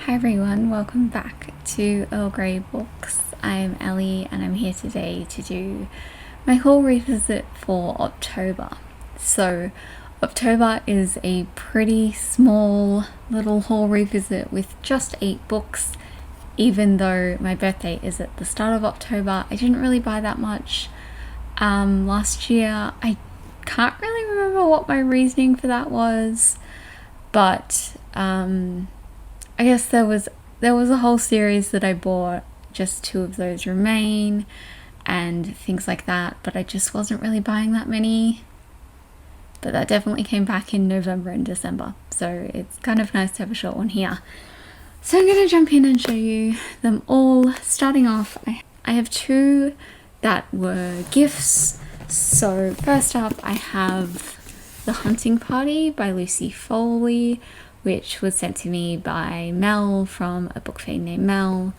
Hi everyone, welcome back to Earl Grey Books. I'm Ellie and I'm here today to do my haul revisit for October. So October is a pretty small little haul revisit with just 8 books. Even though my birthday is at the start of October, I didn't really buy that much last year. I can't really remember what my reasoning for that was, but I guess there was a whole series that I bought, just 2 of those remain and things like that, but I just wasn't really buying that many. But that definitely came back in November and December, so it's kind of nice to have a short one here. So I'm going to jump in and show you them all. Starting off, I have 2 that were gifts. So first up I have The Hunting Party by Lucy Foley, which was sent to me by Mel from a book fan named Mel.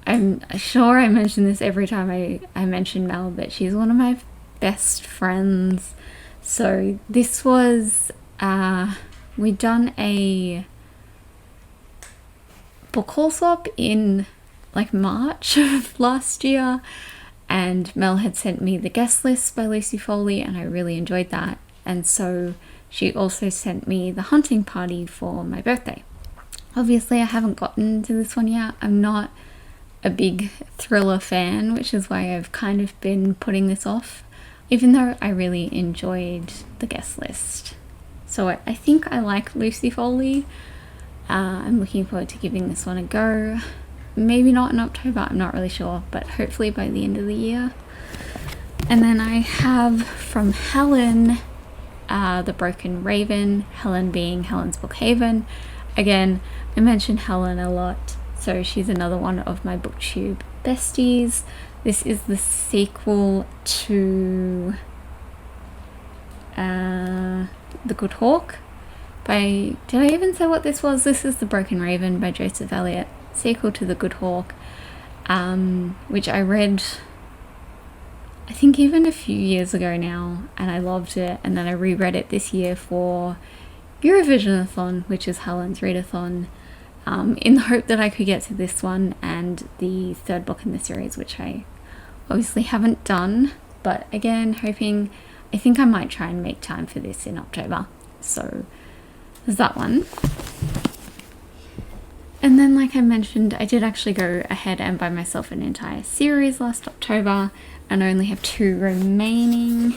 I'm sure I mention this every time I mention Mel, but she's one of my best friends. So this was, we'd done a book haul swap in like March of last year, and Mel had sent me The Guest List by Lucy Foley and I really enjoyed that. And so she also sent me The Hunting Party for my birthday. Obviously I haven't gotten to this one yet. I'm not a big thriller fan, which is why I've kind of been putting this off, even though I really enjoyed The Guest List. So I think I like Lucy Foley. I'm looking forward to giving this one a go. Maybe not in October, I'm not really sure, but hopefully by the end of the year. And then I have from Helen, The Broken Raven, Helen being Helen's Book Haven. Again, I mention Helen a lot, so she's another one of my BookTube besties. This is the sequel to The Good Hawk by, did I even say what this was? This is The Broken Raven by Joseph Elliott, sequel to The Good Hawk, which I read I think even a few years ago now, and I loved it, and then I reread it this year for Eurovision-a-thon, which is Helen's readathon, in the hope that I could get to this one and the 3rd book in the series, which I obviously haven't done, but again, hoping, I think I might try and make time for this in October. So there's that one. And then, like I mentioned, I did actually go ahead and buy myself an entire series last October, and I only have 2 remaining,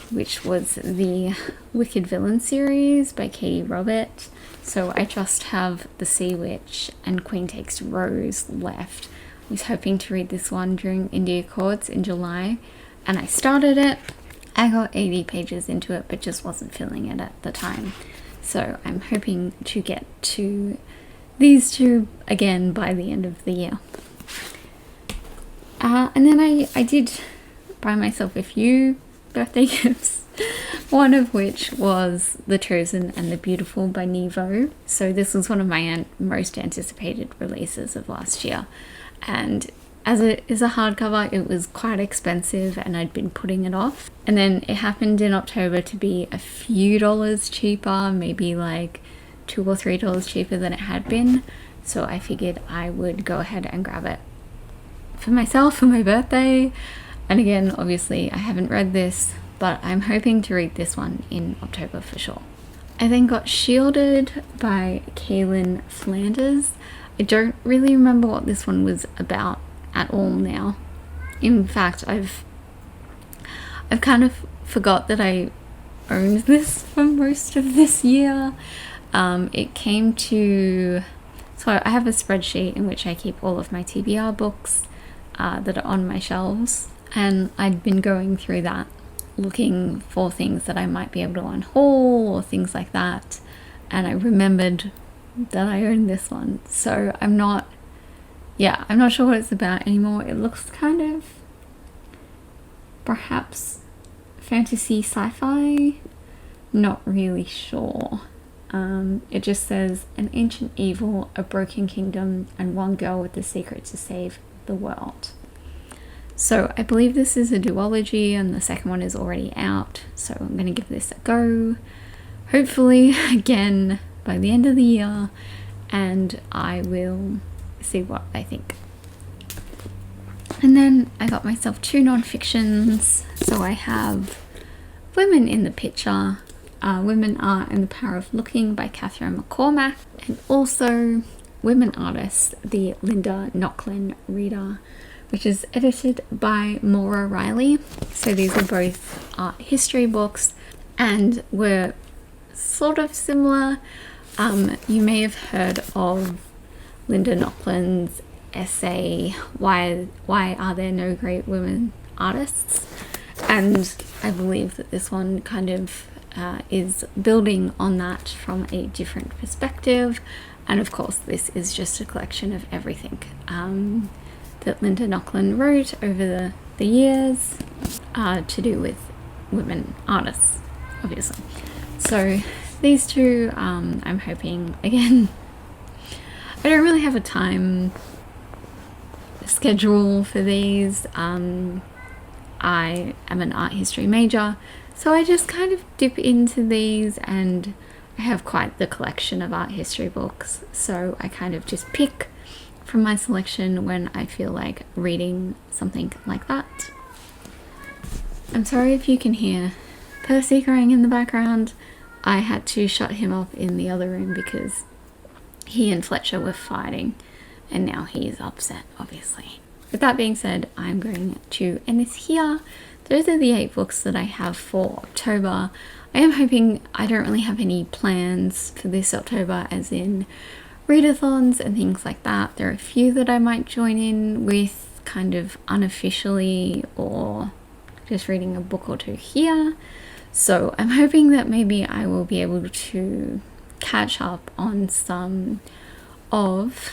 which was the Wicked Villain series by Katie Robert. So I just have The Sea Witch and Queen Takes Rose left. I was hoping to read this one during Indie Accords in July, and I started it. I got 80 pages into it, but just wasn't feeling it at the time. So I'm hoping to get to these 2 again by the end of the year. And then I did buy myself a few birthday gifts, one of which was The Chosen and the Beautiful by Nevo. So this was one of my most anticipated releases of last year, and as it is a hardcover, it was quite expensive and I'd been putting it off. And then it happened in October to be a few dollars cheaper, maybe like $2 or $3 cheaper than it had been. So I figured I would go ahead and grab it for myself for my birthday. And again, obviously I haven't read this, but I'm hoping to read this one in October for sure. I then got Shielded by Kaylin Flanders. I don't really remember what this one was about at all now. In fact, I've kind of forgot that I owned this for most of this year. It came to, so I have a spreadsheet in which I keep all of my TBR books that are on my shelves, and I'd been going through that looking for things that I might be able to unhaul or things like that, and I remembered that I owned this one. So I'm not sure what it's about anymore. It looks kind of perhaps fantasy sci-fi, not really sure. It just says an ancient evil, a broken kingdom, and one girl with the secret to save the world. So I believe this is a duology and the second one is already out, so I'm going to give this a go. Hopefully, again, by the end of the year, and I will see what I think. And then I got myself 2 non-fictions. So I have Women in the Picture, Women Art and the Power of Looking by Catherine McCormack, and also Women Artists, the Linda Nochlin Reader, which is edited by Maura Riley. So these are both art history books and were sort of similar. You may have heard of Linda Nochlin's essay, Why Are There No Great Women Artists? And I believe that this one kind of is building on that from a different perspective. And of course, this is just a collection of everything that Linda Nochlin wrote over the years to do with women artists, obviously. So these 2, I'm hoping, again, I don't really have a time schedule for these. I am an art history major, so I just kind of dip into these, and I have quite the collection of art history books, so I kind of just pick from my selection when I feel like reading something like that. I'm sorry if you can hear Percy crying in the background. I had to shut him up in the other room because he and Fletcher were fighting, and now he's upset, obviously. With that being said, I'm going to end this here. Those are the 8 books that I have for October. I am hoping, I don't really have any plans for this October, as in readathons and things like that. There are a few that I might join in with kind of unofficially, or just reading a book or 2 here. So I'm hoping that maybe I will be able to catch up on some of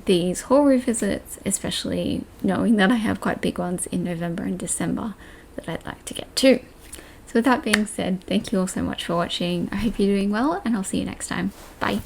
these haul revisits, especially knowing that I have quite big ones in November and December that I'd like to get to. So with that being said, thank you all so much for watching. I hope you're doing well, and I'll see you next time. Bye.